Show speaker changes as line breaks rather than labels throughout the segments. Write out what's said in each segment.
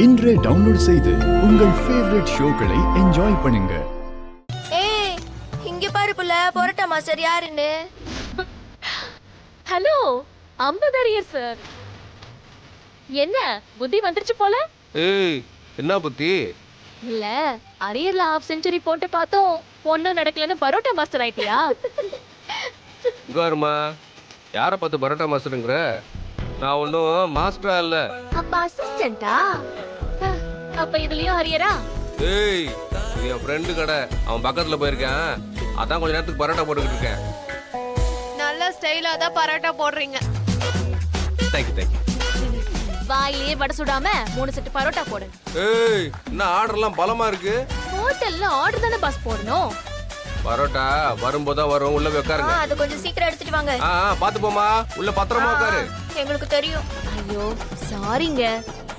இன்றே டவுன்லோட் செய்து உங்கள் ஃபேவரட் ஷோக்களை என்ஜாய் பண்ணுங்க.
ஏய் இங்க பாரு புள்ள, பரோட்டா மாஸ்டர் யாருன்னு.
ஹலோ அம்பதரியர் சார், என்ன புத்தி வந்துருச்சு போல.
ஏய் என்ன புத்தி?
இல்ல அரியர்ல ஹாஃப் செஞ்சுரி போட்டு பார்த்தோம், ஒன்னும் நடக்கலன்னு பரோட்டா மாஸ்டர் ஆயிட்டியா?
இங்காருமா, யாரை பார்த்து பரோட்டா மாஸ்டருங்கிற? நான் ஒன்றும் மாஸ்டரா இல்லை.
அப்ப அசிஸ்டண்டா? அப்ப இதுலயும் அரியரா?
ஏய் இது என் ஃப்ரெண்டு கடை, அவன் பக்கத்தில் போயிருக்கேன், அதான் கொஞ்ச நேரத்துக்கு பரோட்டா போட்டுக்கிட்டு இருக்கேன்.
நல்ல ஸ்டைலா தான் பரோட்டா போடுறீங்க.
Thank you thank you.
வாயிலே வடை சுடாம 3 செட்டு பரோட்டா போடு.
ஏய் என்ன ஆர்டர்லாம் பலமா இருக்கு?
ஹோட்டல்ல ஆர்டர் தானே பாஸ் போடணும்.
பரோட்டா வரும்போது தான் வரும், உள்ள போய் உட்காருங்க.
அது கொஞ்சம் சீக்கிரம் எடுத்துட்டு வாங்க.
பார்த்து போமா, உள்ள பத்திரமா உட்காரு.
எங்களுக்கு தெரியும்.
ஐயோ சாரிங்க,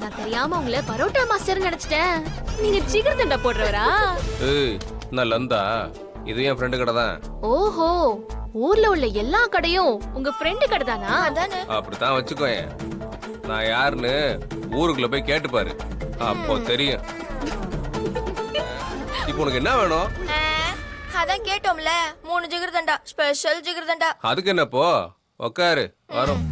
நான் தெரியாம உங்களை பரோட்டா மாஸ்டர் நினைச்சிட்டேன். நீங்க சிக்கன் தண்டா போடுறவரா?
ஏய் நான் லந்தா, இது என் ஃப்ரெண்டு கடை தான்.
ஓஹோ, ஊர்ல உள்ள எல்லா கடையும் உங்க ஃப்ரெண்டு கடை தானா?
அதானே.
அப்படித்தான் வச்சுக்கோயேன். நான் யாருன்னு ஊருக்குள்ள போய் கேட்டுப்பாரு, அப்போ தெரியும். இப்போ உனக்கு என்ன வேணும்?
அதான் கேட்டோம்ல, 3 ஜிகர்தண்டா, ஸ்பெஷல் ஜிகர்தண்டா.
அதுக்கு என்னப்போ, உக்காரு வரும்.